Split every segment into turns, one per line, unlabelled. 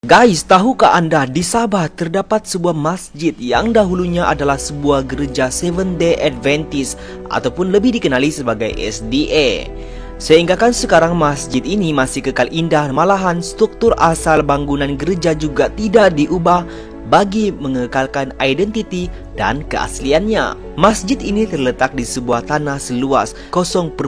Guys, tahukah anda di Sabah terdapat sebuah masjid yang dahulunya adalah sebuah gereja Seventh Day Adventist ataupun lebih dikenali sebagai SDA. Sehingga kan sekarang masjid ini masih kekal indah, malahan struktur asal bangunan gereja juga tidak diubah bagi mengekalkan identiti dan keasliannya. Masjid ini terletak di sebuah tanah seluas 0,56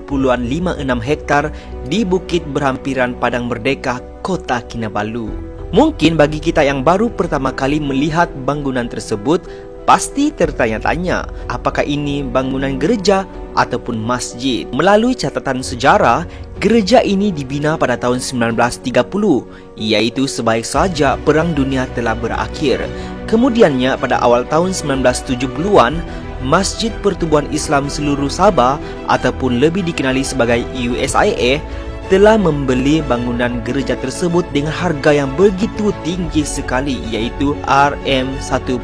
hektar di Bukit Berhampiran Padang Merdeka, Kota Kinabalu. Mungkin bagi kita yang baru pertama kali melihat bangunan tersebut, pasti tertanya-tanya, apakah ini bangunan gereja ataupun masjid? Melalui catatan sejarah, gereja ini dibina pada tahun 1930, iaitu sebaik saja Perang Dunia telah berakhir. Kemudiannya pada awal tahun 1970-an, Masjid Pertubuhan Islam Seluruh Sabah ataupun lebih dikenali sebagai USIA telah membeli bangunan gereja tersebut dengan harga yang begitu tinggi sekali, iaitu Rm1.5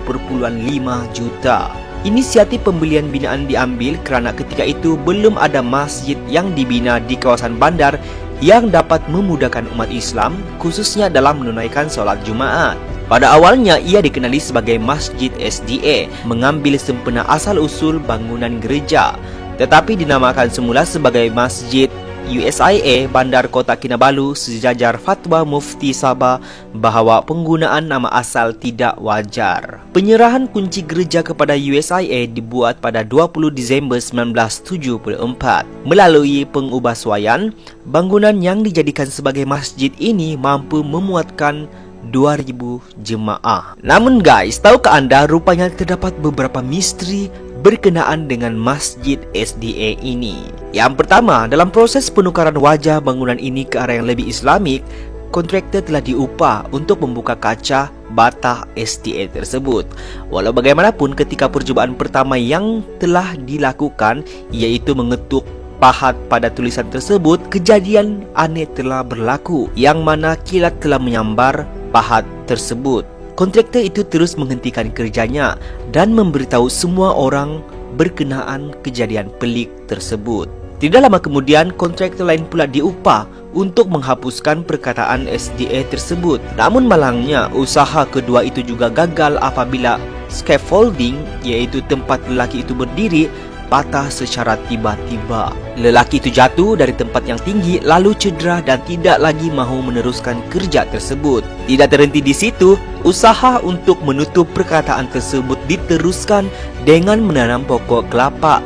juta. Inisiatif pembelian binaan diambil kerana ketika itu belum ada masjid yang dibina di kawasan bandar yang dapat memudahkan umat Islam, khususnya dalam menunaikan solat Jumaat. Pada awalnya ia dikenali sebagai Masjid SDA, mengambil sempena asal-usul bangunan gereja, tetapi dinamakan semula sebagai Masjid USIA Bandar Kota Kinabalu sejajar fatwa Mufti Sabah bahawa penggunaan nama asal tidak wajar. Penyerahan kunci gereja kepada USIA dibuat pada 20 Disember 1974. Melalui pengubahsuaian, bangunan yang dijadikan sebagai masjid ini mampu memuatkan 2,000 jemaah. Namun guys, tahukah anda rupanya terdapat beberapa misteri berkenaan dengan Masjid SDA ini. Yang pertama, dalam proses penukaran wajah bangunan ini ke arah yang lebih Islamik, kontraktor telah diupah untuk membuka kaca bata SDA tersebut. Walau bagaimanapun, ketika percubaan pertama yang telah dilakukan, iaitu mengetuk pahat pada tulisan tersebut, kejadian aneh telah berlaku, yang mana kilat telah menyambar pahat tersebut. Kontraktor itu terus menghentikan kerjanya dan memberitahu semua orang berkenaan kejadian pelik tersebut. Tidak lama kemudian, kontraktor lain pula diupah untuk menghapuskan perkataan SDA tersebut. Namun malangnya, usaha kedua itu juga gagal apabila scaffolding, iaitu tempat lelaki itu berdiri, patah secara tiba-tiba. Lelaki itu jatuh dari tempat yang tinggi lalu cedera dan tidak lagi mahu meneruskan kerja tersebut. Tidak terhenti di situ, usaha untuk menutup perkataan tersebut diteruskan dengan menanam pokok kelapa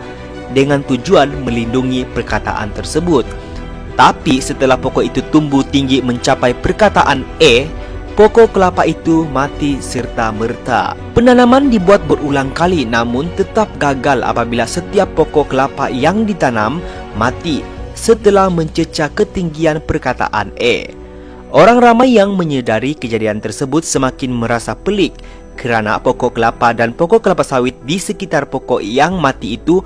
dengan tujuan melindungi perkataan tersebut. Tapi setelah pokok itu tumbuh tinggi mencapai perkataan E, pokok kelapa itu mati serta-merta. Penanaman dibuat berulang kali namun tetap gagal apabila setiap pokok kelapa yang ditanam mati setelah mencecah ketinggian perkataan E. Orang ramai yang menyedari kejadian tersebut semakin merasa pelik kerana pokok kelapa dan pokok kelapa sawit di sekitar pokok yang mati itu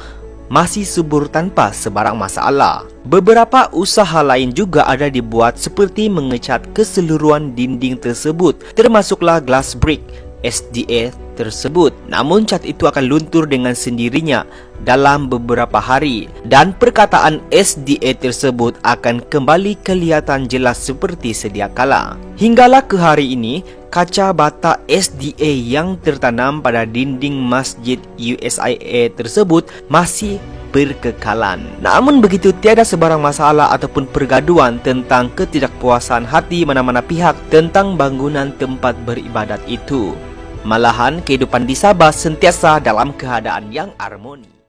masih subur tanpa sebarang masalah. Beberapa usaha lain juga ada dibuat seperti mengecat keseluruhan dinding tersebut, termasuklah glass brick SDA tersebut. Namun cat itu akan luntur dengan sendirinya dalam beberapa hari dan perkataan SDA tersebut akan kembali kelihatan jelas seperti sedia kala. Hinggalah ke hari ini, kaca bata SDA yang tertanam pada dinding Masjid USIA tersebut masih berkekalan. Namun begitu, tiada sebarang masalah ataupun pergaduhan tentang ketidakpuasan hati mana-mana pihak tentang bangunan tempat beribadat itu. Malahan kehidupan di Sabah sentiasa dalam keadaan yang harmoni.